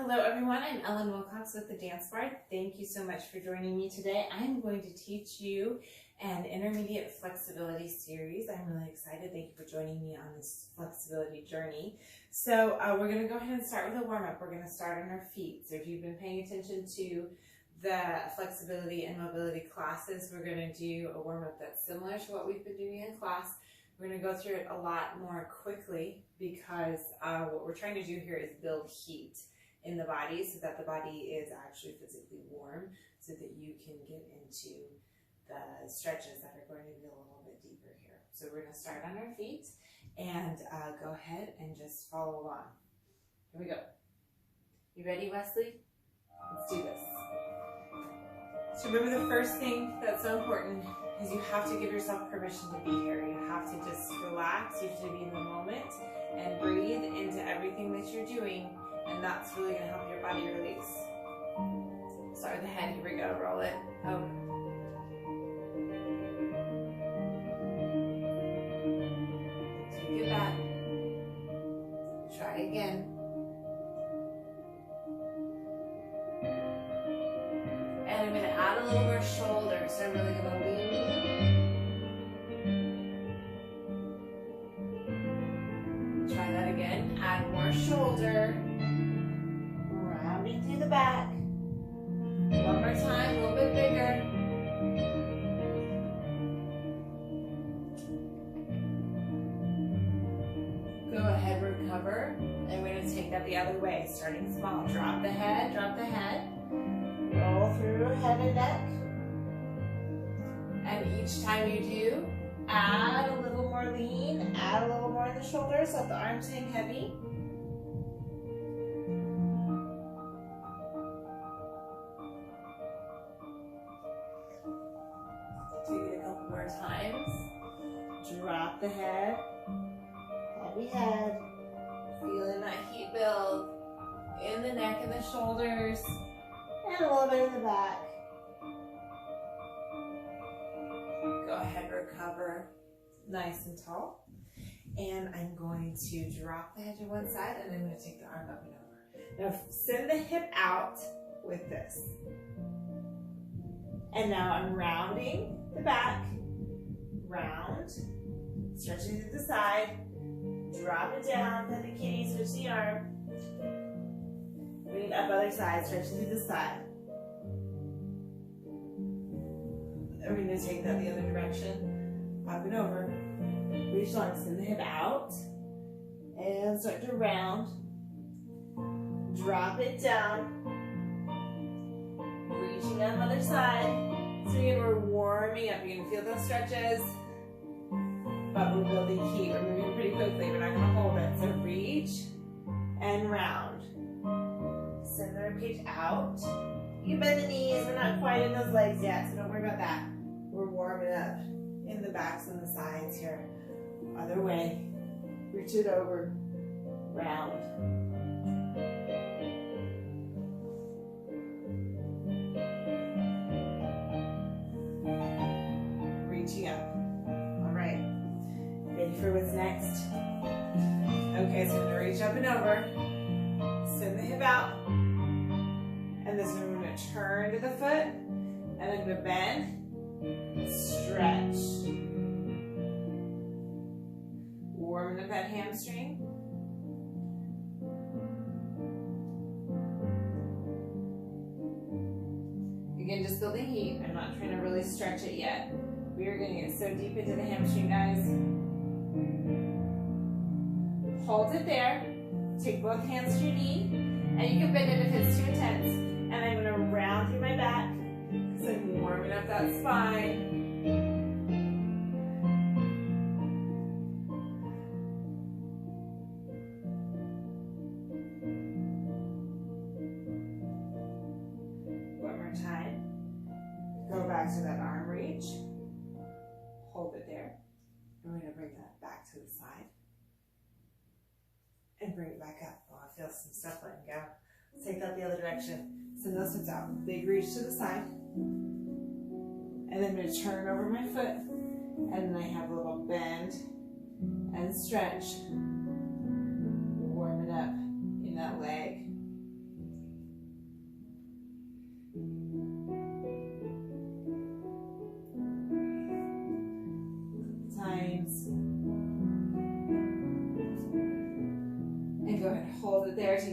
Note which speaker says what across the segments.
Speaker 1: Hello everyone, I'm Ellen Wilcox with the Dance Barre. Thank you so much for joining me today. I'm going to teach you an intermediate flexibility series. I'm really excited. Thank you for joining me on this flexibility journey. So we're going to go ahead and start with a warm-up. We're going to start on our feet. So if you've been paying attention to the flexibility and mobility classes, we're going to do a warm-up that's similar to what we've been doing in class. We're going to go through it a lot more quickly because what we're trying to do here is build heat in the body so that the body is actually physically warm so that you can get into the stretches that are going to be a little bit deeper here. So we're going to start on our feet and go ahead and just follow along. Here we go. You ready, Wesley? Let's do this. So remember, the first thing that's so important is you have to give yourself permission to be here. You have to just relax. You have to be in the moment and breathe into everything that you're doing. And that's really going to help your body release. Start with the head. Here we go. Roll it over. Take it back. Try again. And I'm going to add a little more shoulder. So I'm really going to lean. Try that again. Add more shoulder. Through the back. One more time, a little bit bigger. Go ahead, recover. And we're going to take that the other way, starting small. Drop the head, drop the head. Roll through head and neck. And each time you do, add a little more lean, add a little more in the shoulders, let the arms hang heavy. Times. Drop the head, heavy head, feeling that heat build in the neck and the shoulders, and a little bit in the back. Go ahead, recover nice and tall. And I'm going to drop the head to one side, and I'm going to take the arm up and over. Now send the hip out with this. And now I'm rounding the back. Round, stretching to the side, drop it down, put the kitty, switch the arm, bring it up other side, stretching to the side. And we're going to take that the other direction, up and over, reach long, send the hip out, and start to round, drop it down, reaching up other side. So again, we're warming up. You're going to feel those stretches, but we're building heat. We're moving pretty quickly. We're not going to hold it. So reach and round. Send the ribcage out. You can bend the knees. We're not quite in those legs yet, so don't worry about that. We're warming up in the backs and the sides here. Other way. Reach it over. Round. Reaching up. All right. Ready for what's next? Okay, so I'm going to reach up and over. Send the hip out. And this one I'm going to turn to the foot. And I'm going to bend. Stretch. Warming up that hamstring. Again, just building heat. I'm not trying to really stretch it yet. We are going to get so deep into the hamstring, guys. Hold it there. Take both hands to your knee. And you can bend it if it's too intense. And I'm going to round through my back because I'm warming up that spine. One more time. Go back to that arm reach. Hold it there. And we're going to bring that back to the side. And bring it back up. Oh, I feel some stuff letting go. Let's take that the other direction. Send those hips out. Big reach to the side. And then I'm going to turn over my foot. And then I have a little bend and stretch. Warming up in that leg.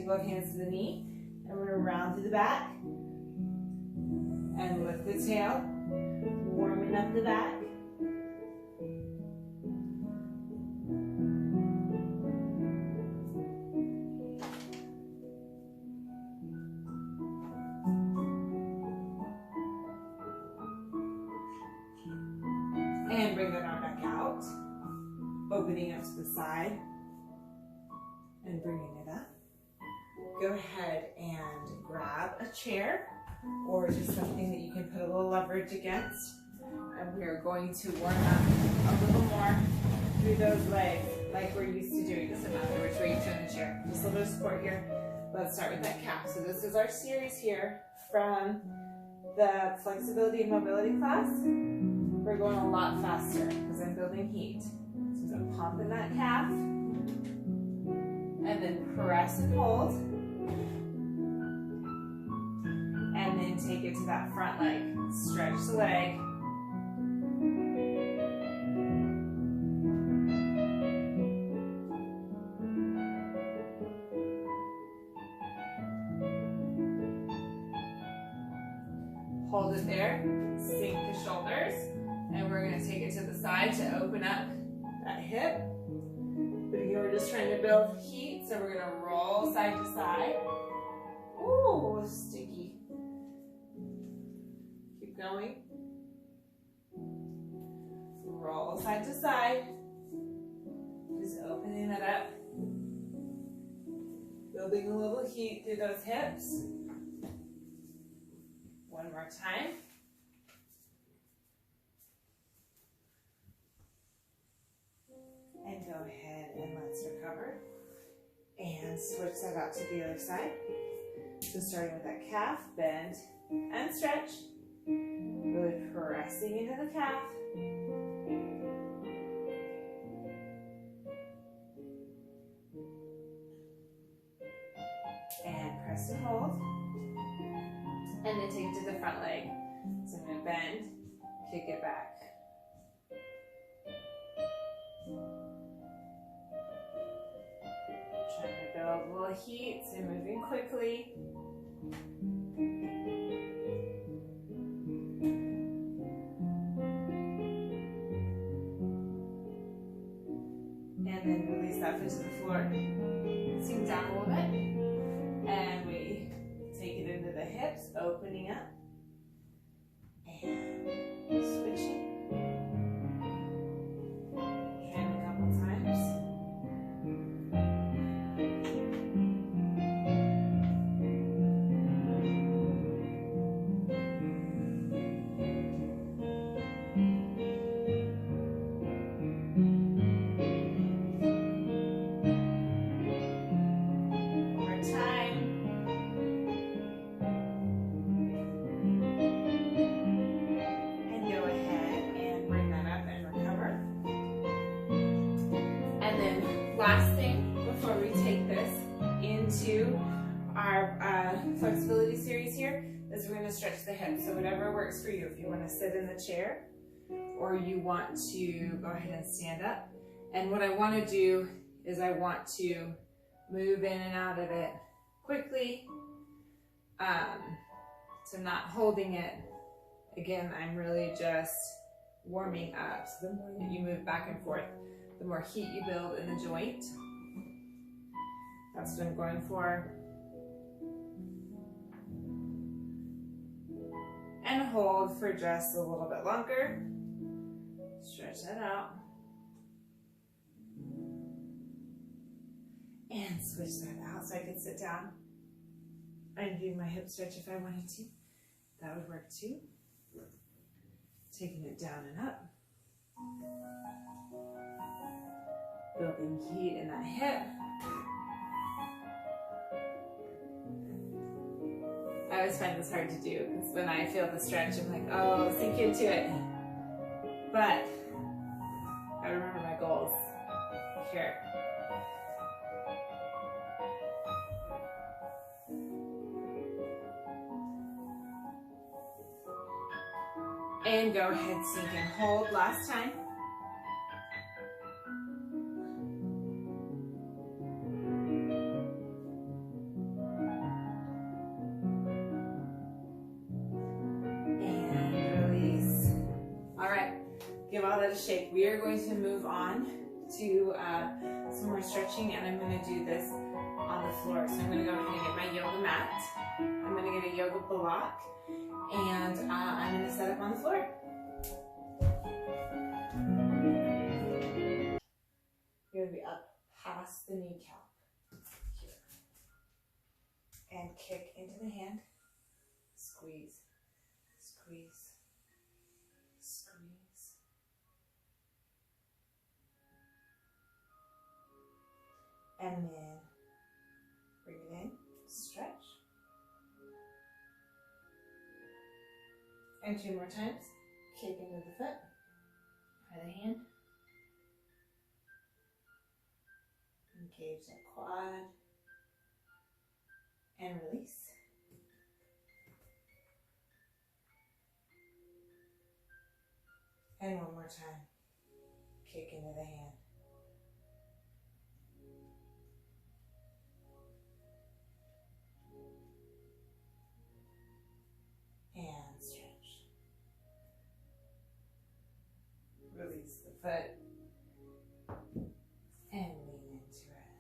Speaker 1: take both hands to the knee, and we're gonna round through the back, and lift the tail, warming up the back. And bring that arm back out, opening up to the side and bringing it up. Go ahead and grab a chair or just something that you can put a little leverage against. And we are going to warm up a little more through those legs like we're used to doing. Doesn't matter which way you turn the chair. Just a little bit of support here. Let's start with that calf. So this is our series here from the flexibility and mobility class. We're going a lot faster because I'm building heat. So I'm going to pump in that calf and then press and hold. And then take it to that front leg. Stretch the leg. Hold it there. Sink the shoulders. And we're going to take it to the side to open up that hip. But again, we're just trying to build heat. So we're going to roll side to side. Ooh, sticky. Keep going. Roll side to side. Just opening it up. Building a little heat through those hips. One more time. And go ahead and let's recover. And switch that out to the other side. So starting with that calf, bend and stretch. Really pressing into the calf. And press and hold. And then take it to the front leg. So I'm going to bend, kick it back. Trying to build a little heat, so moving quickly. And then release that foot to the floor. Sink down a little bit. And we take it into the hips, opening up. And switching. And a couple times. Last thing before we take this into our flexibility series here is we're going to stretch the hips. So whatever works for you. If you want to sit in the chair or you want to go ahead and stand up. And what I want to do is I want to move in and out of it quickly. So not holding it. Again, I'm really just warming up. So the more that you move back and forth, the more heat you build in the joint. That's what I'm going for. And hold for just a little bit longer. Stretch that out. And switch that out so I could sit down and do my hip stretch if I wanted to. That would work too. Taking it down and up. Building heat in that hip. I always find this hard to do because when I feel the stretch, I'm like, oh, sink into it. But I remember my goals here. And go ahead, sink and hold last time. let it shake. We are going to move on to some more stretching, and I'm going to do this on the floor. So I'm going to go ahead and get my yoga mat. I'm going to get a yoga block, and I'm going to set up on the floor. You're going to be up past the kneecap here. And kick into the hand. Squeeze, squeeze, squeeze. And then bring it in, stretch. And 2 more times. Kick into the foot, by the hand. Engage that quad. And release. And 1 more time. Kick into the hand. And stretch. Release the foot. And lean into it.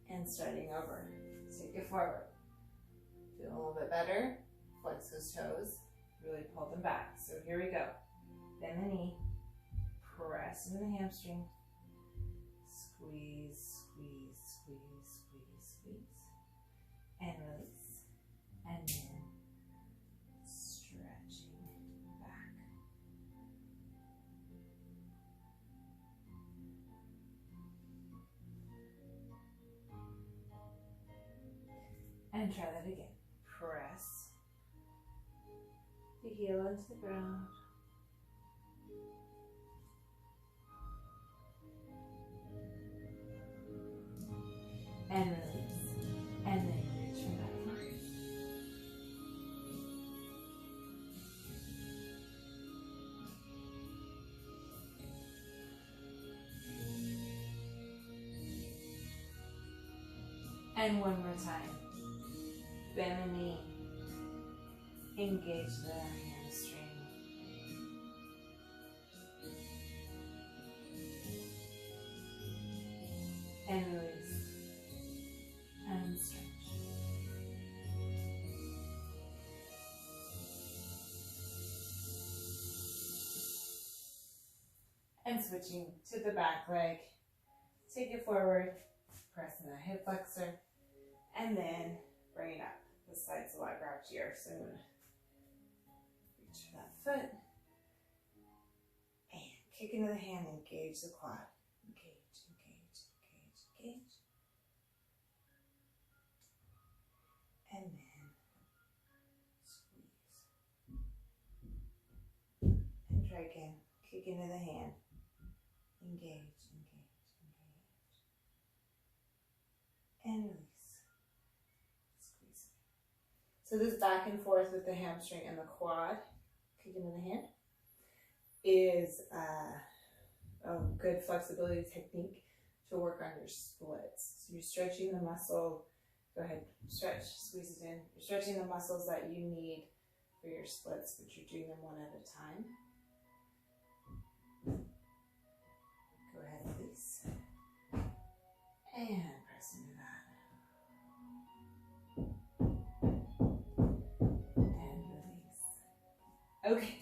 Speaker 1: And starting over. Take it forward. Feel a little bit better. Flex those toes. Really pull them back. So here we go. Bend the knee. Press into the hamstring. Squeeze, squeeze, squeeze, squeeze, squeeze. And release. And then stretching back. And try that again. Press the heel into the ground. And release. And then reach from back. And 1 more time. Bend the knee. Engage the hamstring. And release. And stretch. And switching to the back leg. Take it forward. Press in the hip flexor. And then bring it up. This side's a lot grouchier, so I'm going to reach for that foot. And kick into the hand, engage the quad. Engage, engage, engage, engage. And then squeeze. And try again. Kick into the hand. Engage, engage, engage. And release. So this back and forth with the hamstring and the quad, kicking in the hand, is a good flexibility technique to work on your splits. So you're stretching the muscle. Go ahead, stretch, squeeze it in. You're stretching the muscles that you need for your splits, but you're doing them one at a time. Go ahead, release. And press into that. Okay,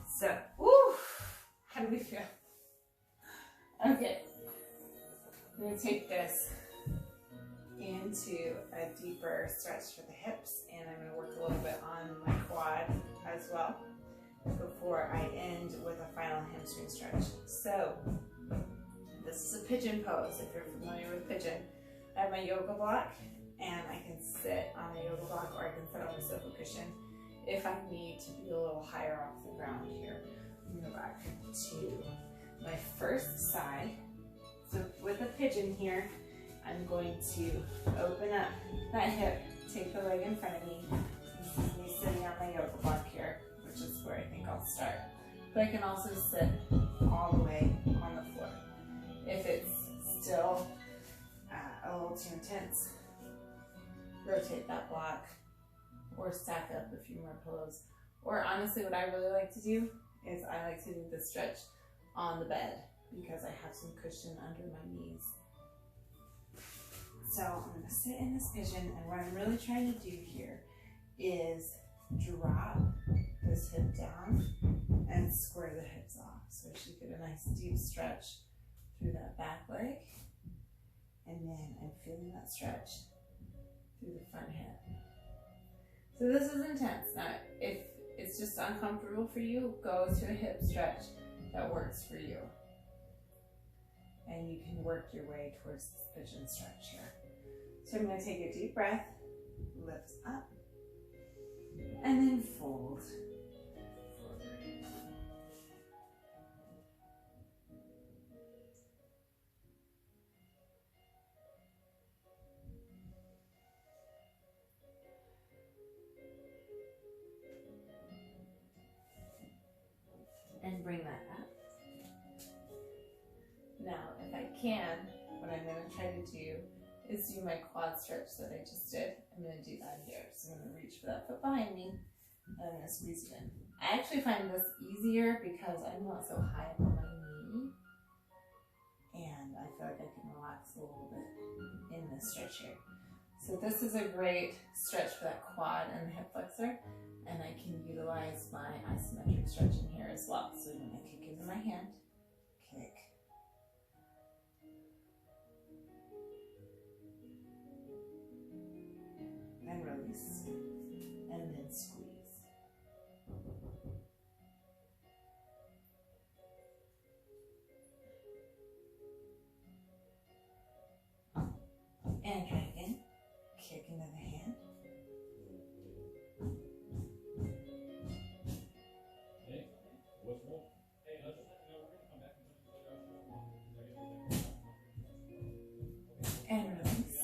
Speaker 1: so, woo, how do we feel? Okay, I'm going to take this into a deeper stretch for the hips, and I'm going to work a little bit on my quad as well before I end with a final hamstring stretch. So, this is a pigeon pose, if you're familiar with pigeon. I have my yoga block, and I can sit on a yoga block, or I can sit on a sofa cushion if I need to be a little higher off the ground here. I'm going to go back to my first side. So with the pigeon here, I'm going to open up that hip, take the leg in front of me. This is me sitting on my yoga block here, which is where I think I'll start. But I can also sit all the way on the floor. If it's still a little too intense, rotate that block or stack up a few more pillows. Or honestly, what I really like to do is I like to do the stretch on the bed because I have some cushion under my knees. So I'm going to sit in this pigeon, and what I'm really trying to do here is drop this hip down and square the hips off. So I should get a nice deep stretch through that back leg, and then I'm feeling that stretch through the front hip. So this is intense. Now, if it's just uncomfortable for you, go to a hip stretch that works for you. And you can work your way towards this pigeon stretch here. So I'm going to take a deep breath, lift up, and then fold forward. And bring that up. Now, if I can, what I'm going to try to do is do my quad stretch that I just did. I'm going to do that here. So I'm going to reach for that foot behind me, and I'm going to squeeze it in. I actually find this easier because I'm not so high up on my knee, and I feel like I can relax a little bit in this stretch here. So this is a great stretch for that quad and the hip flexor, and I can utilize my isometric stretching here as well. So I'm going to kick into my hand, kick, and release, and then squeeze. And try again. Kick into the hand. And release.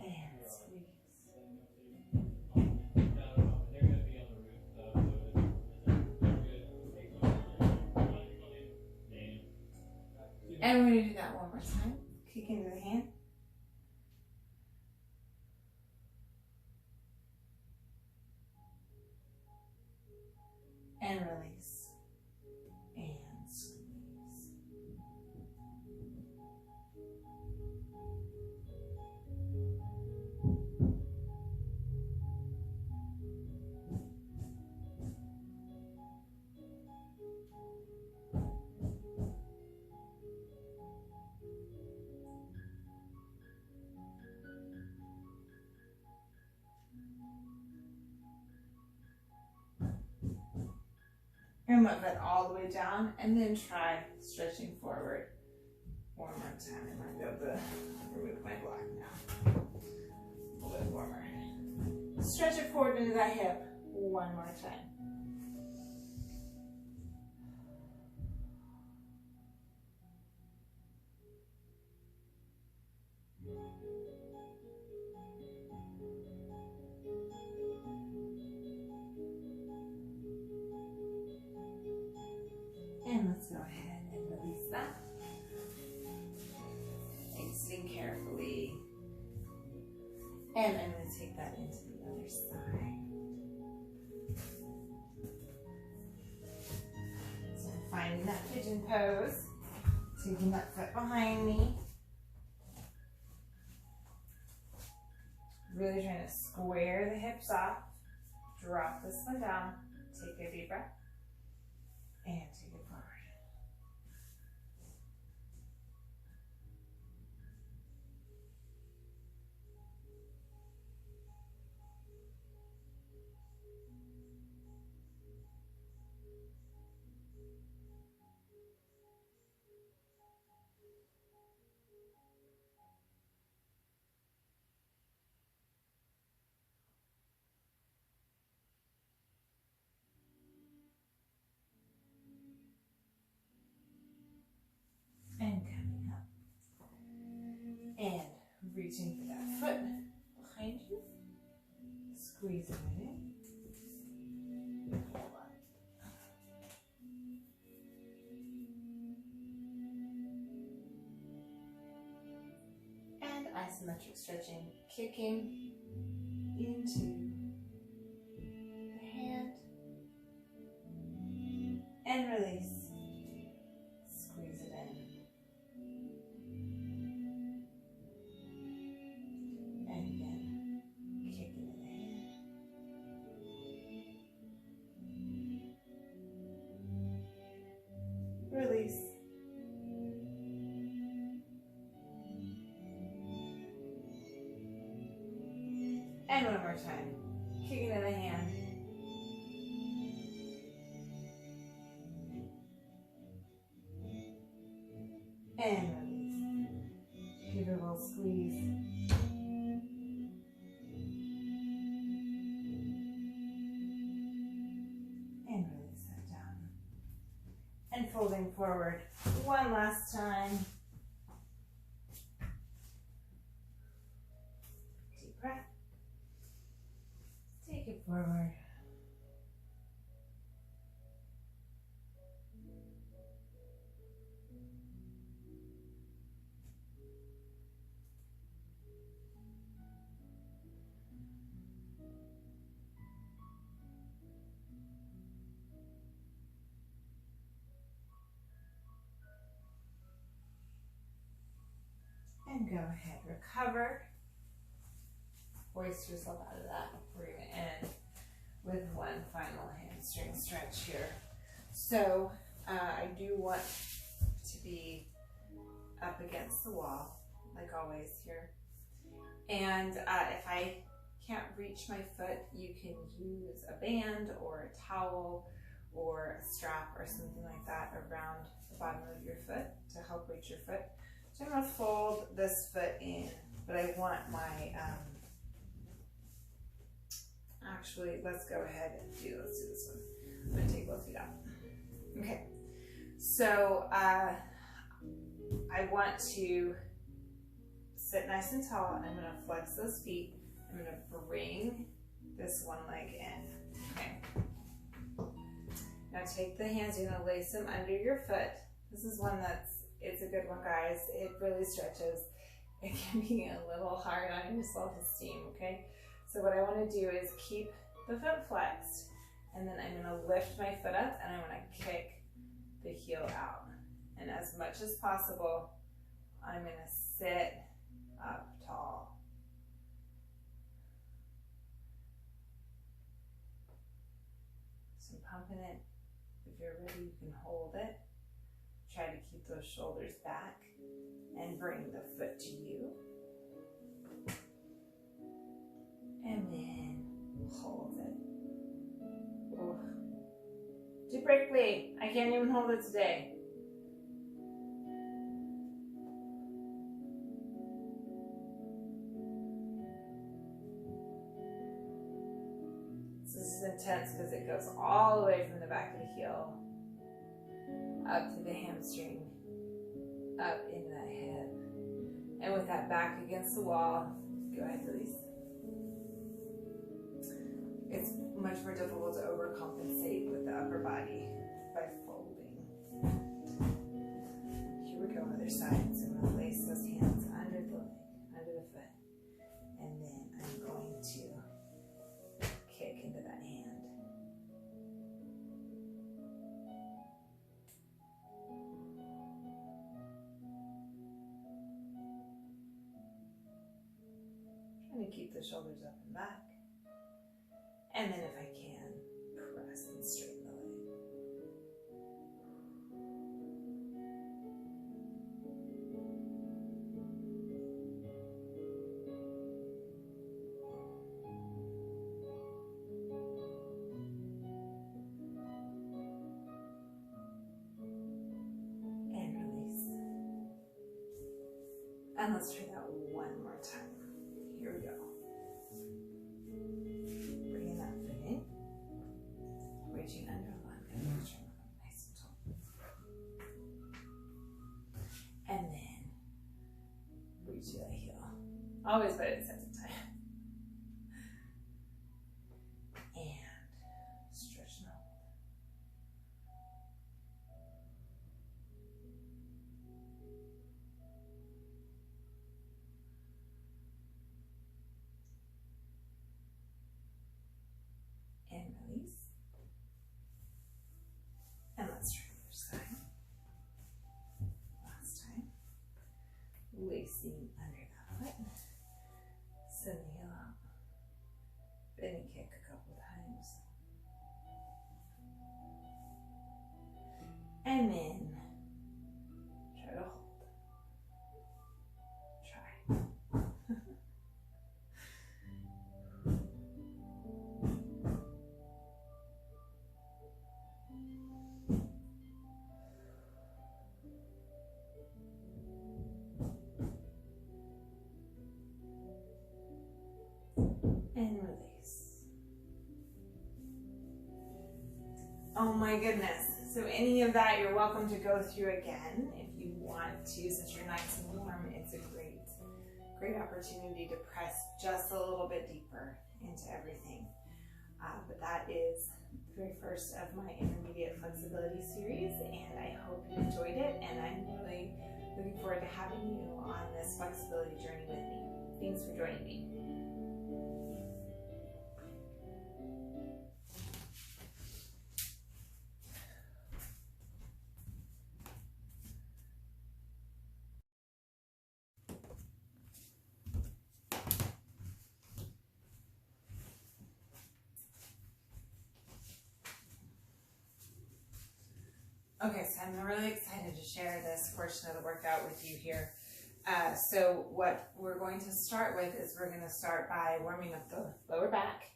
Speaker 1: And squeeze. And we're going to do that one more time. Kick into the hand. And release. And squeeze. And move it all the way down, and then try stretching forward one more time. I might be able to remove my block now. A little bit warmer. Stretch it forward into that hip one more time. And let's go ahead and release that. Exiting carefully. And I'm going to take that into the other side. So I'm finding that pigeon pose. Taking that foot behind me. Really trying to square the hips off. Drop this one down. Take a deep breath. And take it forward. And coming up. And reaching for that foot behind you. Squeezing it in. Hold on. And isometric stretching, kicking into the hand and release. Squeeze it in. And again, kick into the hand. Release. And one more time. Kick into the hand. And release. Give it a little squeeze. And release that down. And folding forward one last time. Deep breath. Take it forward. And go ahead, recover. Hoist yourself out of that. We're going to end with one final hamstring stretch here. So I do want to be up against the wall, like always here. And if I can't reach my foot, you can use a band or a towel or a strap or something like that around the bottom of your foot to help reach your foot. So I'm going to fold this foot in, but I want my, actually, let's go ahead and let's do this one. I'm going to take both feet out. Okay, so I want to sit nice and tall, and I'm going to flex those feet. I'm going to bring this one leg in. Okay. Now take the hands, you're going to lace them under your foot. This is one it's a good one, guys. It really stretches. It can be a little hard on your self-esteem, okay? So what I want to do is keep the foot flexed, and then I'm going to lift my foot up, and I'm going to kick the heel out. And as much as possible, I'm going to sit up tall. So I'm pumping it. If you're ready, you can hold it. Try to keep those shoulders back and bring the foot to you. And then hold it. Oh. Too prickly. I can't even hold it today. This is intense because it goes all the way from the back of the heel up to the hamstring, up in the hip. And with that back against the wall, go ahead, release. It's much more difficult to overcompensate with the upper body by folding. Here we go, other side. So I'm going to place those hands under the leg, under the foot. And then I'm going to kick into that hand. Trying to keep the shoulders up and back. And then if I can, press and straighten the leg. And release. And let's try that one more time. Here we go. Bringing that foot in. Reaching under one. And reaching nice and tall. And then reach to that heel. Always by the sense of time. And stretch and hold. Oh my goodness. So any of that you're welcome to go through again if you want to. Since you're nice and warm, it's a great opportunity to press just a little bit deeper into everything. But that is the very first of my intermediate flexibility series, and I hope you enjoyed it, and I'm really looking forward to having you on this flexibility journey with me. Thanks for joining me. Okay, so I'm really excited to share this portion of the workout with you here. So what we're going to start with is we're going to start by warming up the lower back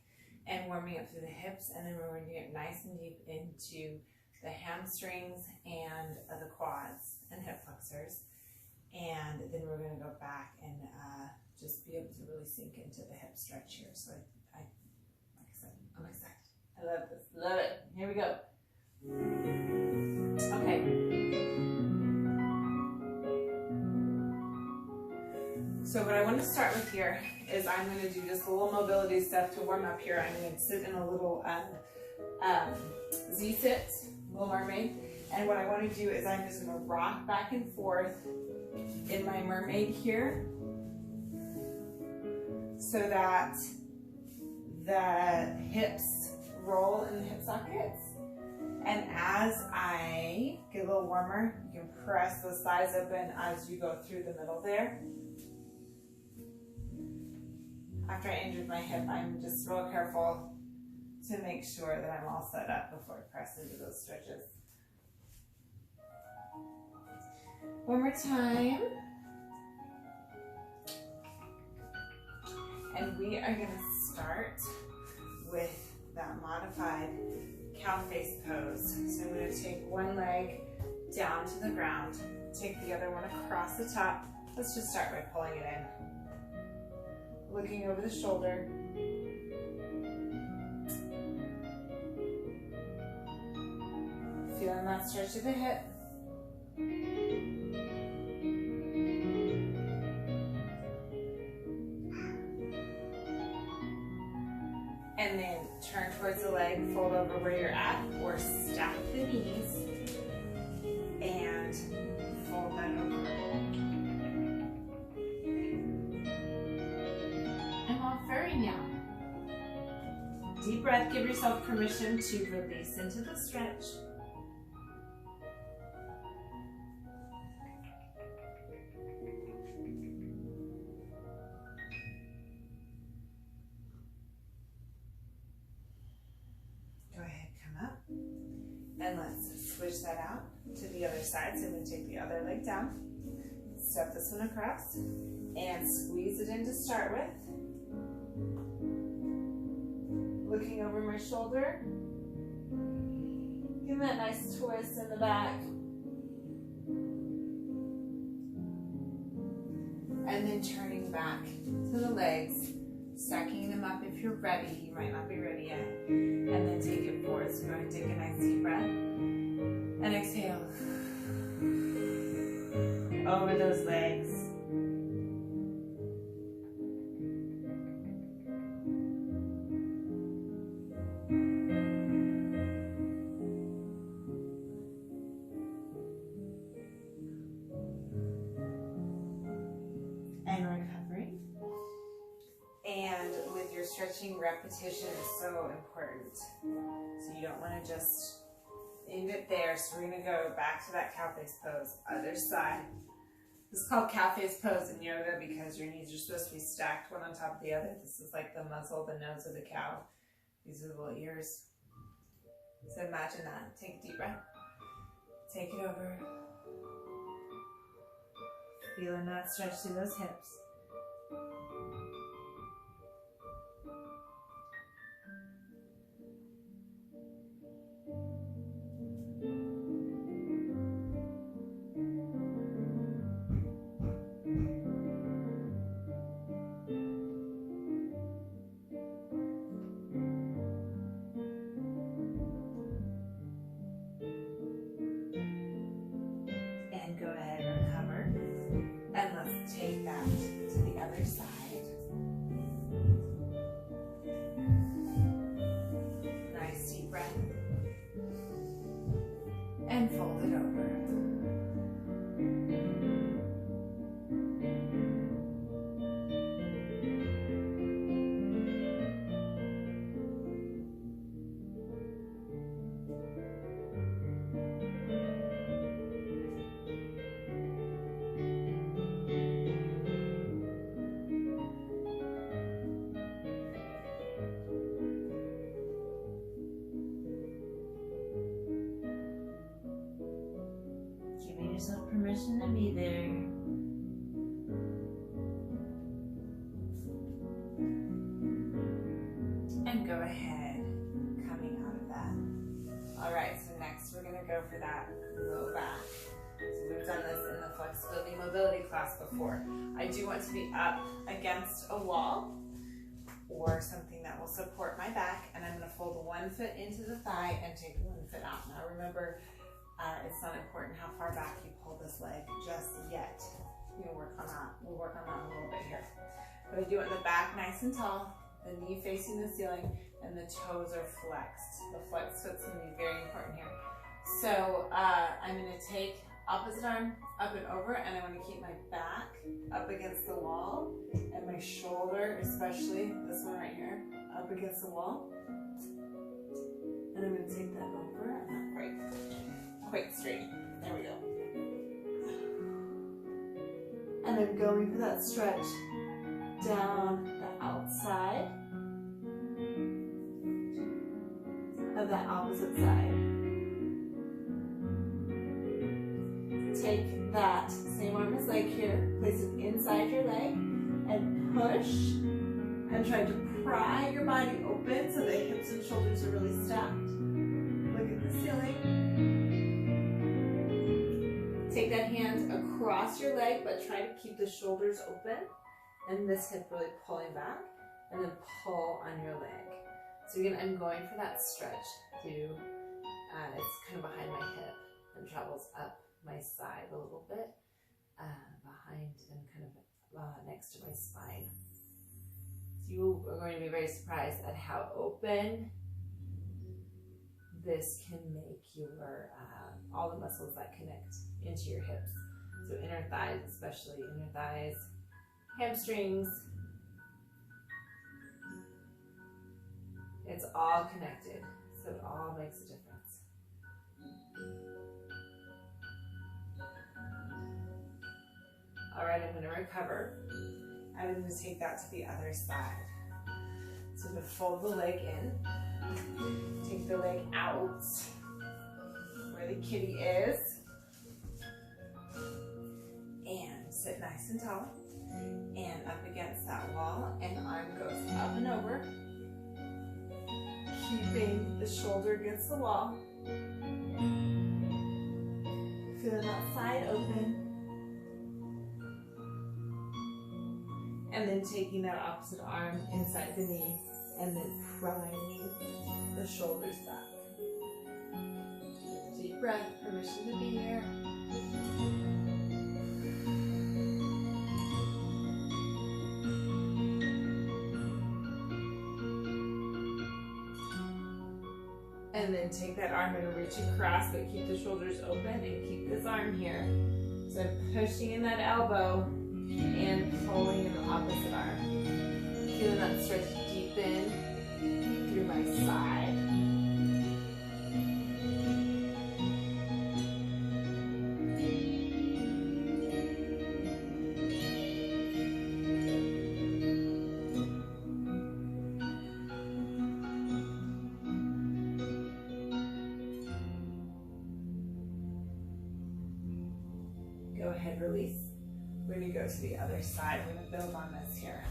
Speaker 1: and warming up through the hips, and then we're going to get nice and deep into the hamstrings and the quads and hip flexors. And then we're going to go back and just be able to really sink into the hip stretch here. So like I said, I'm excited. I love this. Love it. Here we go. Okay. So what I want to start with here is I'm going to do just a little mobility stuff to warm up here. I'm going to sit in a little Z-sit, Little Mermaid. And what I want to do is I'm just going to rock back and forth in my mermaid here so that the hips roll in the hip sockets. And as I get a little warmer, you can press those thighs open as you go through the middle there. After I injured my hip, I'm just real careful to make sure that I'm all set up before I press into those stretches. One more time. And we are going to start with that modified cow face pose. So I'm going to take one leg down to the ground, take the other one across the top. Let's just start by pulling it in. Looking over the shoulder. Feeling that stretch of the hip. And then turn towards the leg, fold over where you're at, or stack the knees and fold that over. I'm all furry now. Deep breath, give yourself permission to release into the stretch. And let's switch that out to the other side. So I'm going to take the other leg down, step this one across, and squeeze it in to start with. Looking over my shoulder. Give that nice twist in the back. And then turning back to the legs, stacking them up if you're ready. You might not be ready yet. And then take it forward. So go ahead and take a nice deep breath. And exhale. Over those legs. And recovering. And with your stretching, repetition is so important. So you don't want to just end it there. So we're going to go back to that cow face pose. Other side. This is called cow face pose in yoga because your knees are supposed to be stacked one on top of the other. This is like the muzzle, the nose of the cow. These are the little ears. So imagine that. Take a deep breath. Take it over. Feeling that stretch through those hips. yourself permission to be there. And go ahead, coming out of that. All right, so next we're gonna go for that low back. So we've done this in the flexibility mobility class before. I do want to be up against a wall or something that will support my back, and I'm gonna fold one foot into the thigh and take one foot out. Now remember, it's not important how far back you pull this leg just yet. We'll work on that a little bit here. But I do want the back nice and tall, the knee facing the ceiling, and the toes are flexed. The flex foot's gonna be very important here. So I'm gonna take opposite arm up and over, and I want to keep my back up against the wall, and my shoulder, especially this one right here, up against the wall. And I'm going to take that over, and not quite straight. There we go. And I'm going for that stretch down the outside of that opposite side. Take that same arm as leg here, place it inside your leg, and push, and try to pry your body open so the hips and shoulders are really stacked. Look at the ceiling. Take that hand across your leg, but try to keep the shoulders open, and this hip really pulling back, and then pull on your leg. So again, I'm going for that stretch through, it's kind of behind my hip and travels up my side a little bit, behind and kind of next to my spine. So you are going to be very surprised at how open this can make your, all the muscles that connect into your hips. So inner thighs, especially inner thighs, hamstrings. It's all connected, so it all makes a difference. All right, I'm going to recover. I'm going to take that to the other side. So I'm going to fold the leg in, take the leg out where the kitty is, and sit nice and tall, and up against that wall, and arm goes up and over, keeping the shoulder against the wall, feeling that side open. And then taking that opposite arm inside the knee, and then prying the shoulders back. Deep breath, permission to be here. And then take that arm and reach across, but keep the shoulders open and keep this arm here. So I'm pushing in that elbow and pulling in the opposite arm. Feeling that stretch deepen through my side. Go ahead, release. We're going to go to the other side. We're going to build on this here.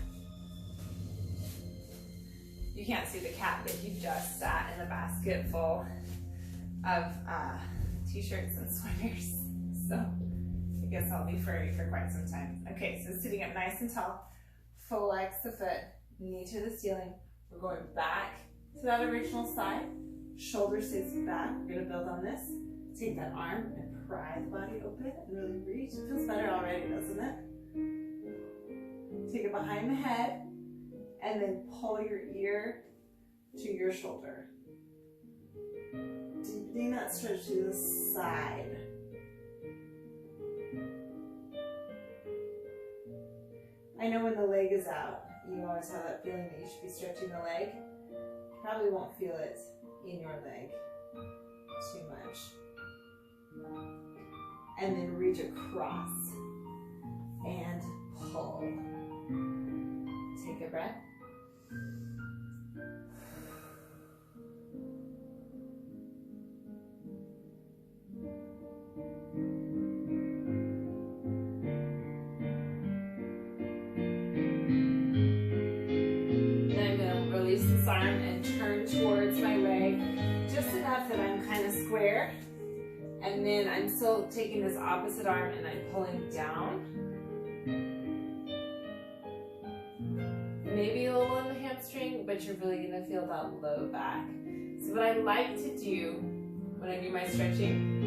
Speaker 1: You can't see the cat, but he just sat in a basket full of t-shirts and sweaters. So I guess I'll be furry for quite some time. Okay, so sitting up nice and tall, flex the foot, knee to the ceiling. We're going back to that original side. Shoulder stays back. We're going to build on this. Take that arm and pry the body open and really reach. It feels better already, doesn't it? Take it behind the head and then pull your ear to your shoulder. Deepening that stretch to the side. I know when the leg is out, you always have that feeling that you should be stretching the leg. You probably won't feel it in your leg too much. And then reach across and pull. Take a breath. enough that I'm kind of square. And then I'm still taking this opposite arm and I'm pulling down. Maybe a little in the hamstring, but you're really gonna feel that low back. So what I like to do when I do my stretching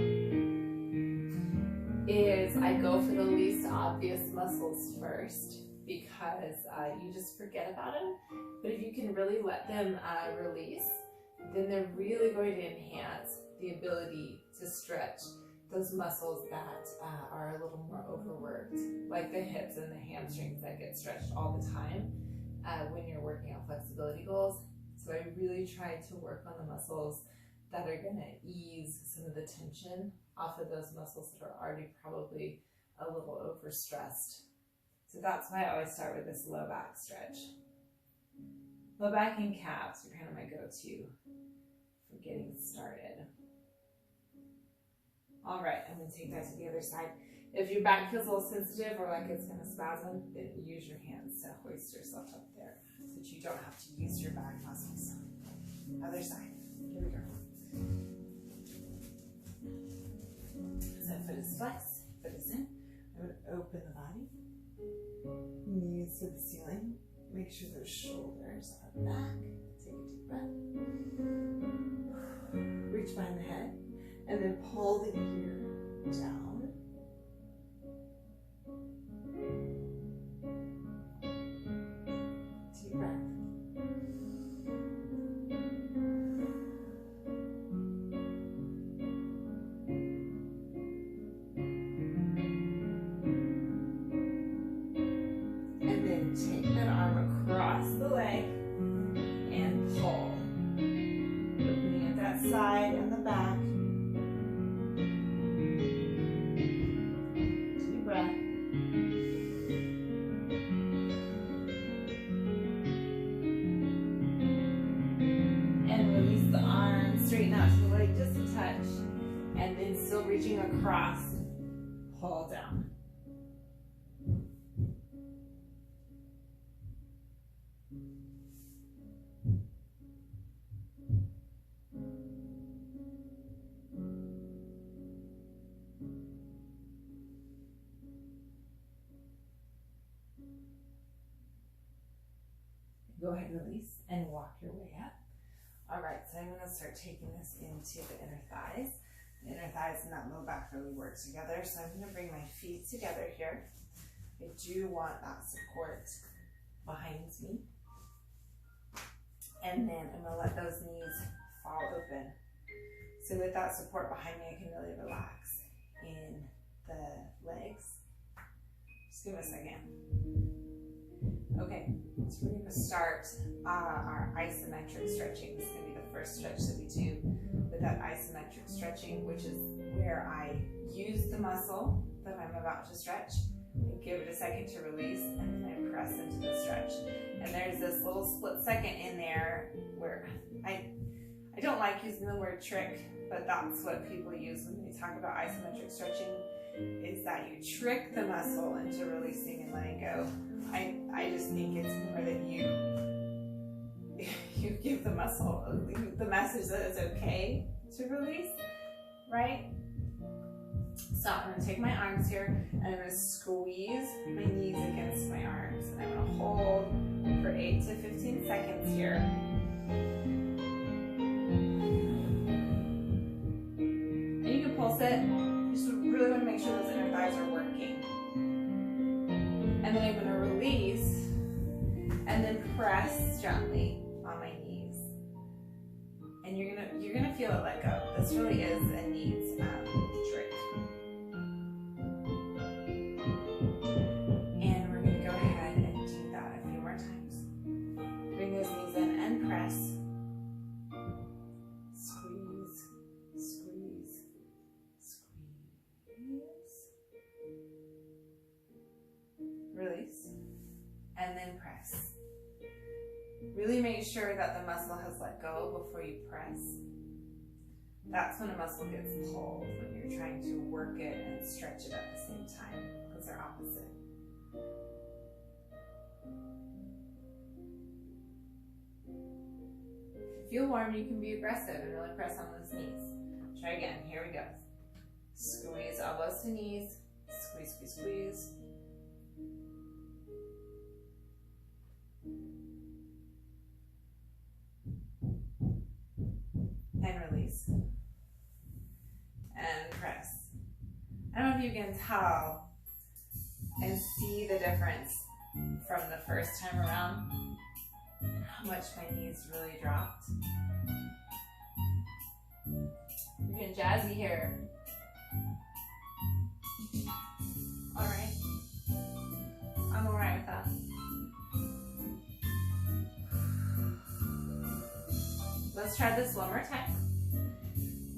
Speaker 1: is I go for the least obvious muscles first, because you just forget about them. But if you can really let them release, then they're really going to enhance the ability to stretch those muscles that are a little more overworked, like the hips and the hamstrings that get stretched all the time when you're working on flexibility goals. So I really try to work on the muscles that are going to ease some of the tension off of those muscles that are already probably a little overstressed. So that's why I always start with this low back stretch. Low back and calves are kind of my go-to for getting started. All right, I'm going to take that to the other side. If your back feels a little sensitive or like it's going to spasm, then use your hands to hoist yourself up there so that you don't have to use your back muscles. Other side. Here we go. So foot is flexed, foot is in. I'm going to open the body. Knees to the ceiling. Make sure those shoulders are back. Take a deep breath. Reach behind the head. And then pull the ear down. Deep breath. And then take that arm across the leg and pull. Opening at that side and the back. Straighten out to the leg just a touch, and then still reaching across, pull down. Go ahead and release and walk your way up. All right, so I'm going to start taking this into the inner thighs. The inner thighs and that low back really work together. So I'm going to bring my feet together here. I do want that support behind me. And then I'm going to let those knees fall open. So with that support behind me, I can really relax in the legs. Just give me a second. Okay, so we're going to start our isometric stretching. This is going to be the first stretch that we do with that isometric stretching, which is where I use the muscle that I'm about to stretch, and give it a second to release, and then I press into the stretch. And there's this little split second in there where I don't like using the word trick, but that's what people use when they talk about isometric stretching, is that you trick the muscle into releasing and letting go. I just think it's more that you give the muscle the message that it's okay to release, right? So I'm going to take my arms here and I'm going to squeeze my knees against my arms. And I'm going to hold for 8 to 15 seconds here. And you can pulse it. You just really want to make sure those inner thighs are working. And then I'm going to release and then press gently on my knees. And you're gonna feel it let go. This really is a neat trick. And we're gonna go ahead and do that a few more times. Bring those knees in and press. Squeeze, squeeze, squeeze. Release. And then press. Really make sure that the muscle has let go before you press. That's when a muscle gets pulled, when you're trying to work it and stretch it at the same time, because they're opposite. feel warm, you can be aggressive and really press on those knees. Try again. Here we go. Squeeze elbows to knees. Squeeze, squeeze, squeeze. And release. And press. I don't know if you can tell and see the difference from the first time around, how much my knees really dropped. We're getting jazzy here. Alright. I'm alright with that. Let's try this one more time.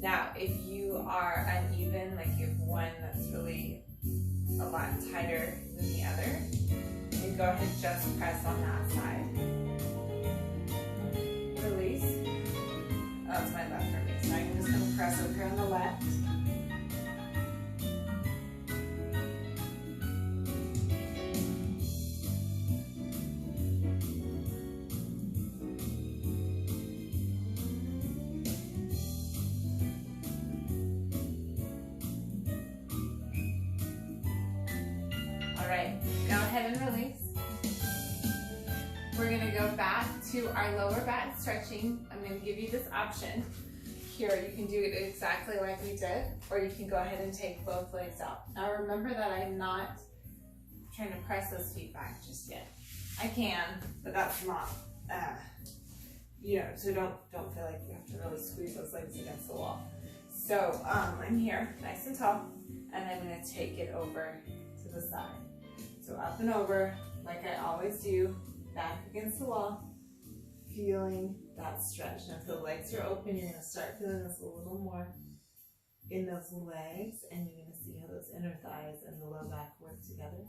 Speaker 1: Now, if you are uneven, like you have one that's really a lot tighter than the other, then go ahead and just press on that side. Release. Oh, it's my left for me. So I'm just going to press over here on the left. Alright, go ahead and release. We're going to go back to our lower back stretching. I'm going to give you this option. Here, you can do it exactly like we did, or you can go ahead and take both legs out. Now remember that I'm not trying to press those feet back just yet. I can, but that's not, so don't feel like you have to really squeeze those legs against the wall. So I'm here, nice and tall, and I'm going to take it over to the side. So up and over, like I always do, back against the wall, feeling that stretch. Now if the legs are open, you're going to start feeling this a little more in those legs, and you're going to see how those inner thighs and the low back work together.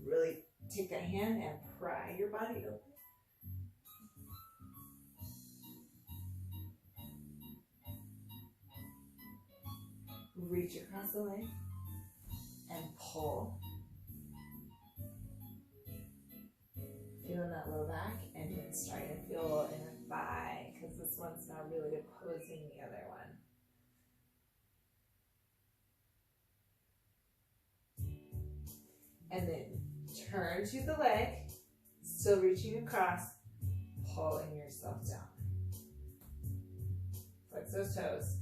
Speaker 1: Really take that hand and pry your body open. Reach across the leg and pull. Feeling that low back, and then starting to feel a little inner thigh, because this one's now really opposing the other one. And then turn to the leg, still reaching across, pulling yourself down. Flex those toes.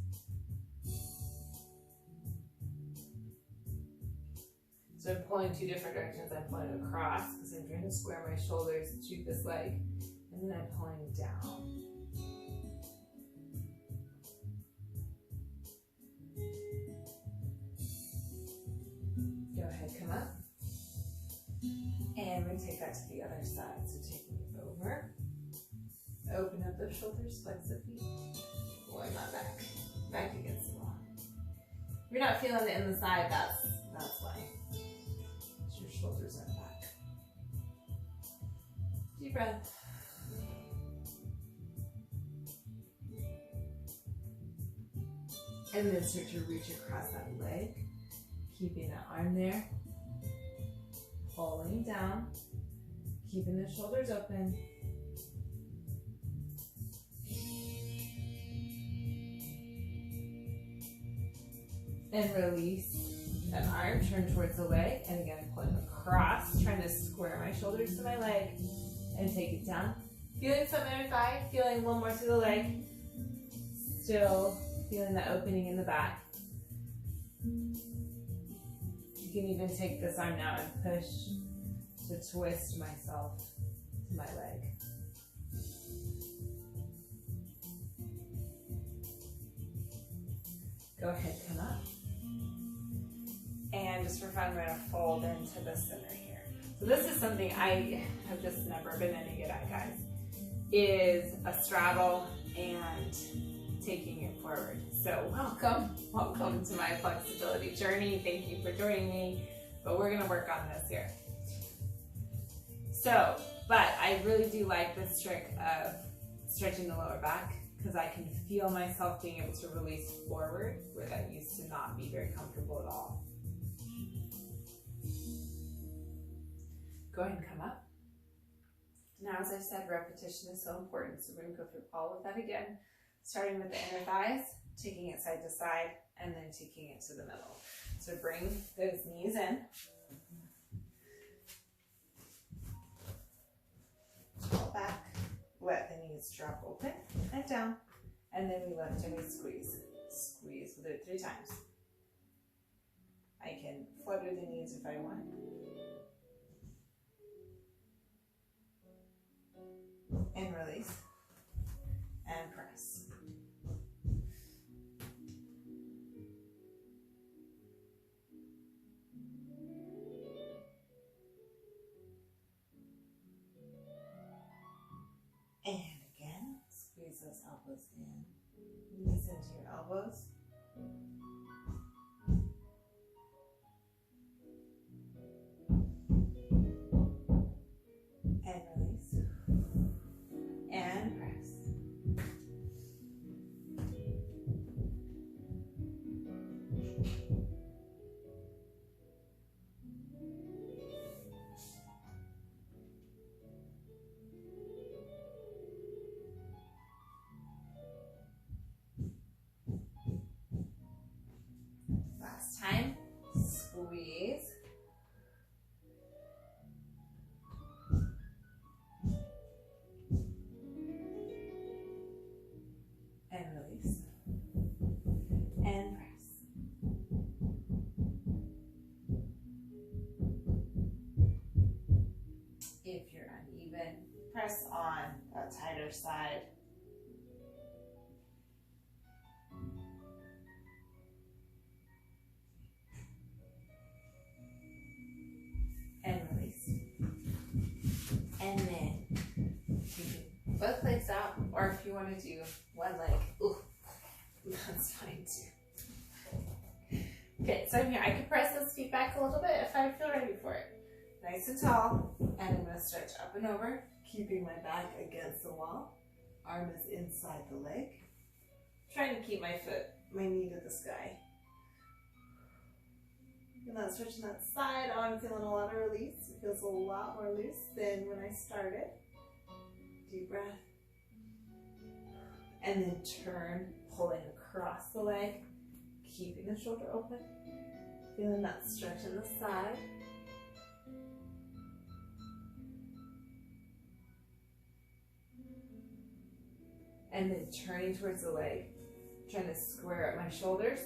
Speaker 1: So I'm pulling two different directions. I'm pulling across because I'm trying to square my shoulders to this leg, and then I'm pulling down. Go ahead, come up. And we're going to take that to the other side. So taking it over. Open up the shoulders, flex the feet. Pulling that back against the wall. If you're not feeling it in the side, that's why. Your shoulders are back. Deep breath. And then start to reach across that leg, keeping that arm there, pulling down, keeping the shoulders open. And release that arm, turn towards the leg, and again pulling across, trying to square my shoulders to my leg, and take it down. Feeling some inner thigh, feeling one more to the leg, still feeling that opening in the back. You can even take this arm now and push to twist myself to my leg. Go ahead, come up. And just for fun, we're going to fold into the center here. So this is something I have just never been any good at, guys, is a straddle and taking it forward. So welcome to my flexibility journey. Thank you for joining me, but we're going to work on this here. So, but I really do like this trick of stretching the lower back, because I can feel myself being able to release forward, where that used to not be very comfortable at all. Go ahead and come up. Now, as I said, repetition is so important, so we're going to go through all of that again, starting with the inner thighs, taking it side to side, and then taking it to the middle. So bring those knees in. Pull back, let the knees drop open and down, and then we lift and we squeeze. Squeeze, we'll do it 3 times. I can flutter the knees if I want. And release. And press. And again, squeeze those elbows in. Knees into your elbows. And release. And press. Last time, squeeze. And release. And press. If you're uneven, press on that tighter side. And release. And then take both legs out, or if you want to do one leg, ooh, that's fine too. Okay, so I'm here. I can press those feet back a little bit if I feel ready for it. Nice and tall, and I'm going to stretch up and over, keeping my back against the wall. Arm is inside the leg. Trying to keep my knee to the sky. And then switching that side, oh, I'm feeling a lot of release. It feels a lot more loose than when I started. Deep breath. And then turn, pulling across the leg, keeping the shoulder open. Feeling that stretch in the side. And then turning towards the leg, trying to square up my shoulders.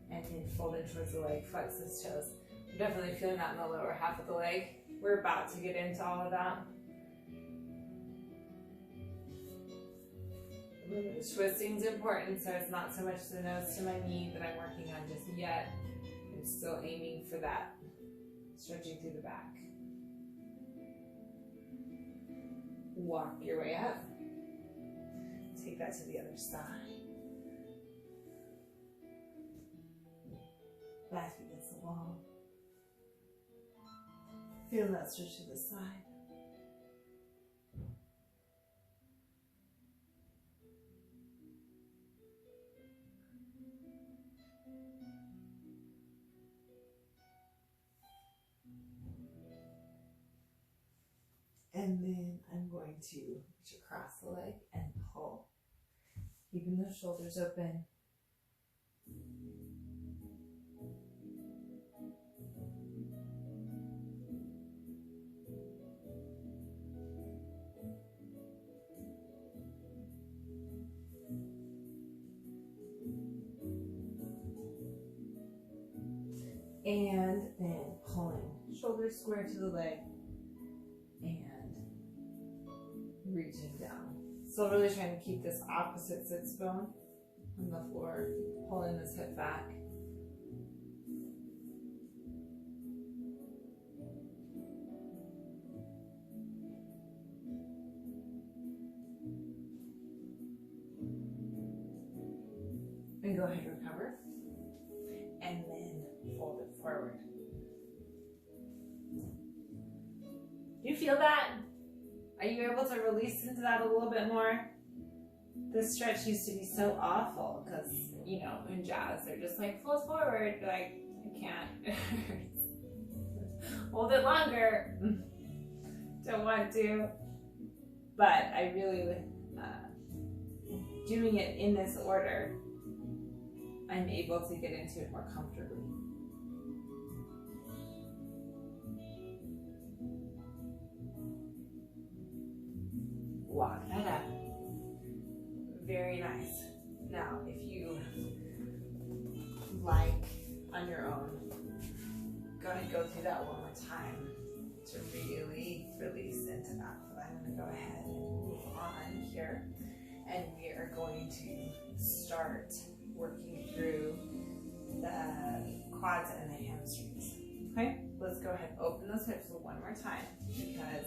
Speaker 1: And then folding towards the leg, flex those toes. I'm definitely feeling that in the lower half of the leg. We're about to get into all of that. The twisting is important, so it's not so much the nose to my knee that I'm working on just yet. I'm still aiming for that, stretching through the back. Walk your way up. Take that to the other side. Back against the wall. Feel that stretch to the side. And then I'm going to reach across the leg and pull. Keeping the shoulders open. And then pulling shoulders square to the leg and reaching down. So really trying to keep this opposite sits bone on the floor, pulling this hip back. And go ahead and recover. And then fold it forward. Do you feel that? Are you able to release into that a little bit more? This stretch used to be so awful because, you know, in jazz, they're just like, fold forward. You're like, I can't. It hurts. Hold it longer. Don't want to. but I really, doing it in this order, I'm able to get into it more comfortably. Walk that up. Very nice. Now, if you like on your own, go ahead and go through that one more time to really release into that. But I'm going to go ahead and move on here, and we are going to start working through the quads and the hamstrings. Okay, let's go ahead and open those hips one more time because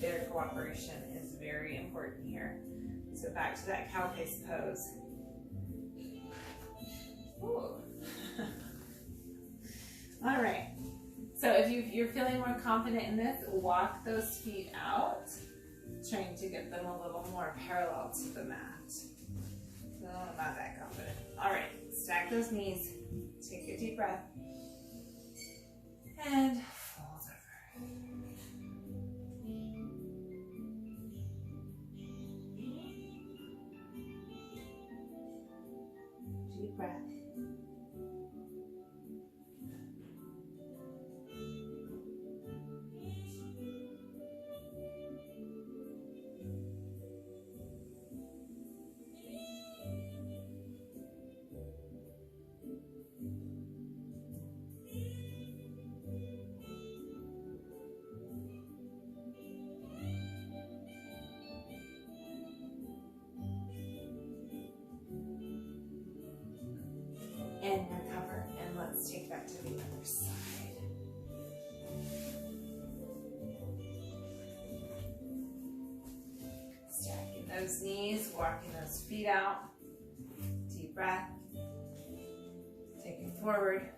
Speaker 1: their cooperation is very important here. So back to that cow face pose. Ooh. All right. So if you're feeling more confident in this, walk those feet out, trying to get them a little more parallel to the mat. No, not that confident. All right, stack those knees, take a deep breath, and fold over. Deep breath. And recover, and let's take that to the other side. Stacking those knees, walking those feet out. Deep breath. Taking forward.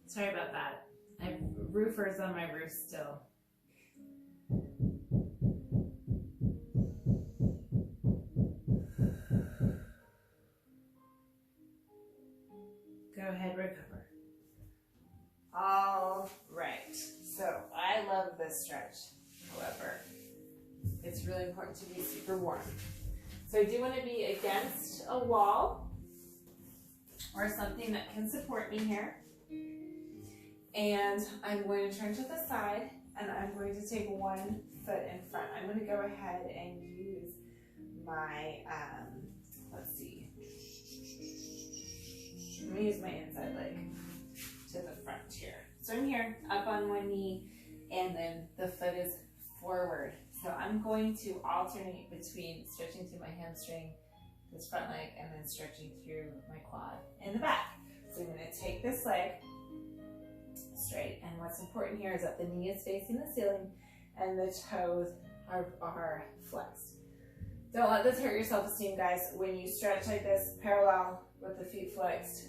Speaker 1: Sorry about that. I have roofers on my roof still. Go ahead, recover. All right. So I love this stretch. However, it's really important to be super warm. So I do want to be against a wall or something that can support me here. And I'm going to turn to the side, and I'm going to take one foot in front. I'm going to go ahead and use my, let's see, I'm going to use my inside leg to the front here. So I'm here, up on one knee, and then the foot is forward. So I'm going to alternate between stretching through my hamstring, this front leg, and then stretching through my quad in the back. So I'm going to take this leg straight, and what's important here is that the knee is facing the ceiling and the toes are flexed. Don't let this hurt your self-esteem, guys. When you stretch like this, parallel with the feet flexed,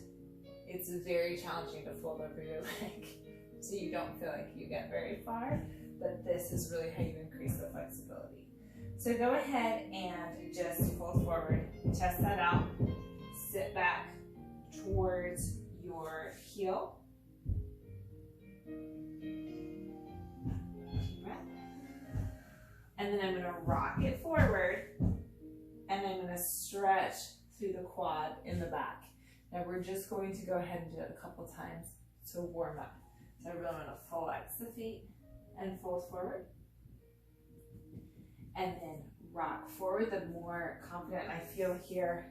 Speaker 1: it's very challenging to fold over your leg, so you don't feel like you get very far, but this is really how you increase the flexibility. So go ahead and just fold forward, test that out, sit back towards your heel. And then I'm going to rock it forward, and I'm going to stretch through the quad in the back. Now we're just going to go ahead and do it a couple times to warm up. So I really want to flex the feet and fold forward. And then rock forward. The more confident I feel here,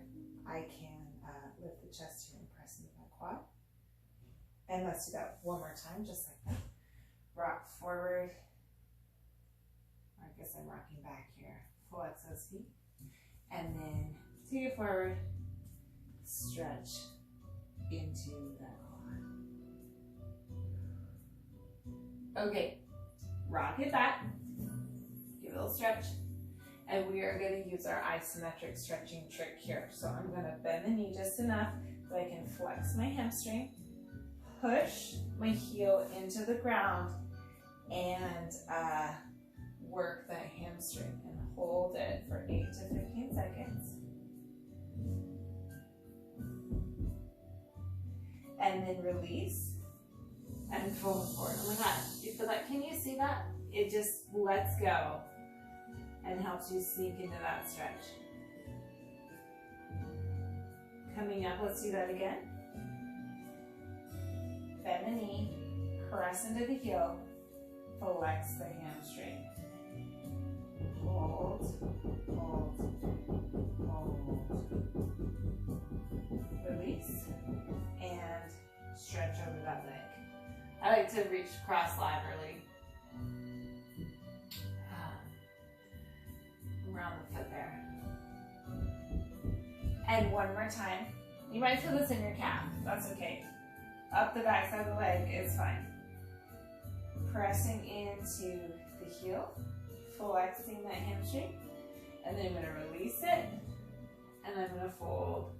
Speaker 1: I can lift the chest here and press into my quad. And let's do that one more time, just like that. Rock forward. I guess I'm rocking back here. Flex those feet. And then take it forward. Stretch into that quad. Okay, rock it back, give it a little stretch, and we are going to use our isometric stretching trick here. So I'm going to bend the knee just enough that I can flex my hamstring, push my heel into the ground, and work that hamstring and hold it for 8 to 15 seconds. And then release and fold forward. Oh my God, you feel that? Can you see that? It just lets go and helps you sink into that stretch. Coming up, let's do that again. Bend the knee, press into the heel, flex the hamstring. Hold, hold, hold. Release and stretch over that leg. I like to reach cross-laterally around the foot there. And one more time. You might feel this in your calf. That's okay. Up the back side of the leg is fine. Pressing into the heel, flexing that hamstring, and then I'm going to release it, and I'm going to fold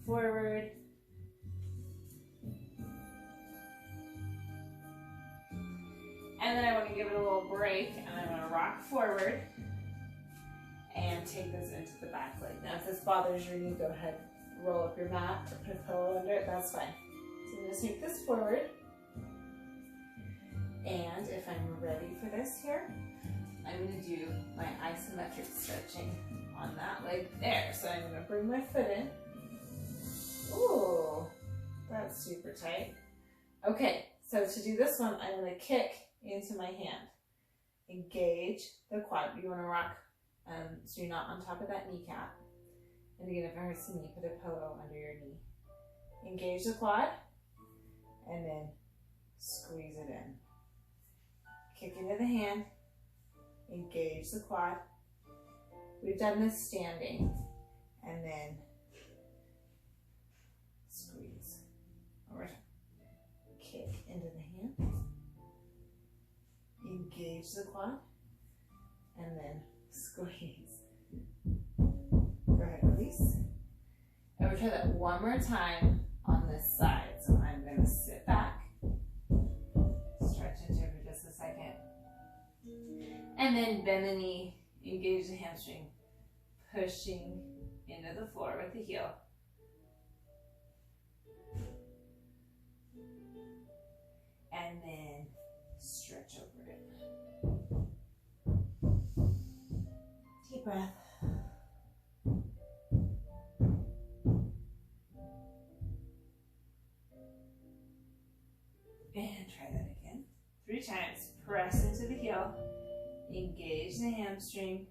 Speaker 1: forward. And then I want to give it a little break, and I'm going to rock forward and take this into the back leg. Now if this bothers your knee, go ahead, roll up your mat or put a pillow under it, that's fine. So I'm going to take this forward, and if I'm ready for this here, I'm going to do my isometric stretching on that leg there. So I'm going to bring my foot in. Ooh, that's super tight. Okay, so to do this one, I'm going to kick into my hand. Engage the quad. You want to rock so you're not on top of that kneecap. And again, if it hurts the knee, put a pillow under your knee. Engage the quad, and then squeeze it in. Kick into the hand, engage the quad. We've done this standing, and then squeeze. One more time. Kick into the hand, engage the quad, and then squeeze. Go ahead, release. And we'll try that one more time on this side. So I'm going to sit back, stretch into it for just a second, and then bend the knee, engage the hamstring, pushing into the floor with the heel. And then stretch over it. Deep breath. And try that again. 3 times. Press into the heel. Engage the hamstring.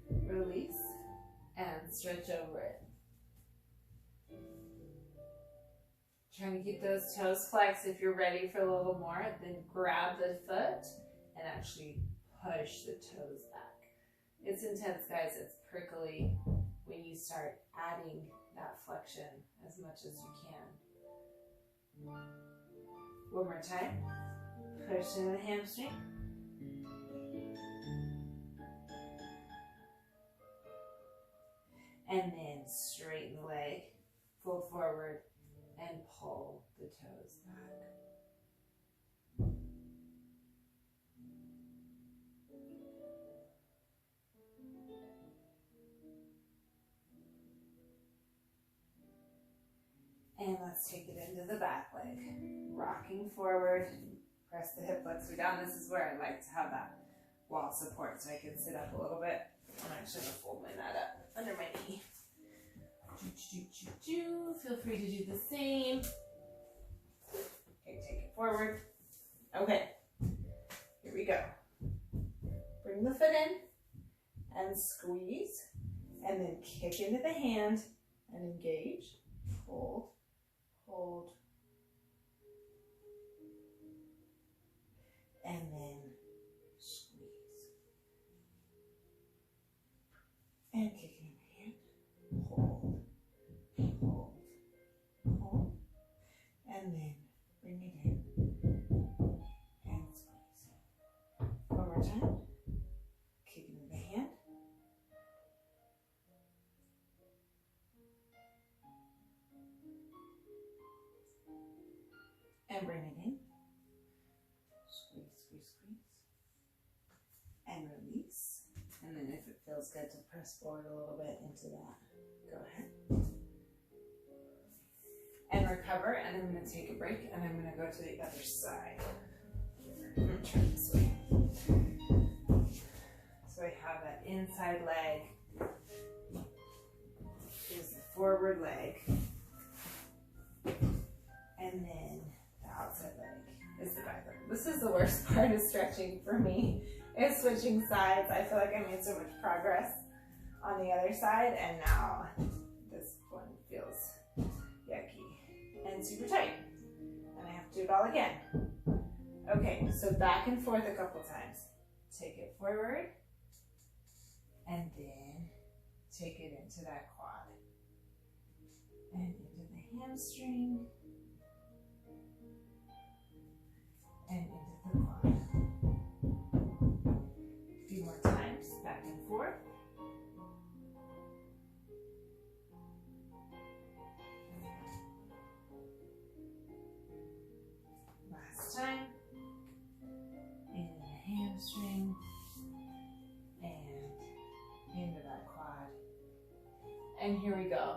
Speaker 1: Release and stretch over it. Trying to keep those toes flexed. If you're ready for a little more, then grab the foot and actually push the toes back. It's intense, guys. It's prickly when you start adding that flexion as much as you can. One more time. Push into the hamstring. And then straighten the leg, fold forward, and pull the toes back. And let's take it into the back leg. Rocking forward, press the hip flexor down. This is where I like to have that wall support so I can sit up a little bit. I'm actually going to fold my mat up under my knee. Feel free to do the same. Okay, take it forward. Okay, here we go. Bring the foot in and squeeze, and then kick into the hand and engage. Hold, hold, and then squeeze. And kick in the hand. Hold, hold, and bring it in. Squeeze, squeeze, squeeze. And release. And then if it feels good to press forward a little bit into that, go ahead. And recover, and I'm going to take a break, and I'm going to go to the other side. I'm going to turn this way. So I have that inside leg is the forward leg, and then the outside leg is the back leg. This is the worst part of stretching for me, is switching sides. I feel like I made so much progress on the other side, and now this one feels yucky and super tight, and I have to do it all again. Okay, so back and forth a couple times. Take it forward, and then take it into that quad, and into the hamstring, and into the quad. A few more times, back and forth. Last time. In the hamstring, and into that quad. And here we go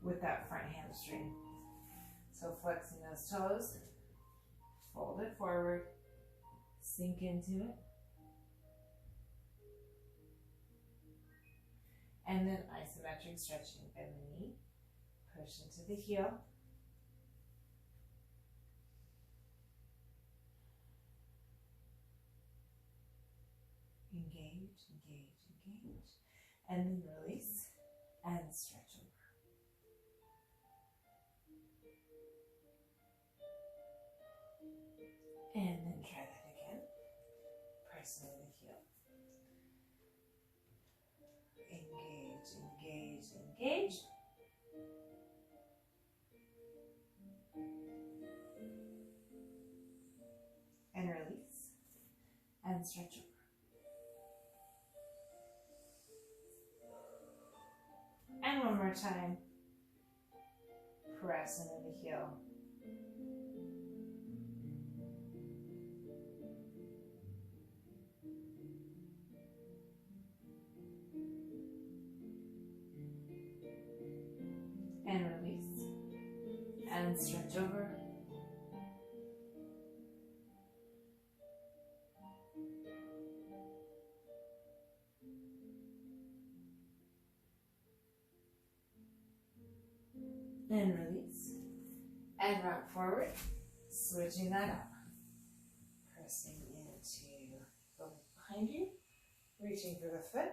Speaker 1: with that front hamstring. So flexing those toes, fold it forward, sink into it. And then isometric stretching, bend the knee, push into the heel. Engage, engage, engage. And then release and stretch over. And then try that again. Press into the heel. Engage, engage, engage. And release and stretch over. And one more time. Press into the heel. And release. And stretch over. And release. And rock forward. Switching that up. Pressing into the leg behind you. Reaching for the foot.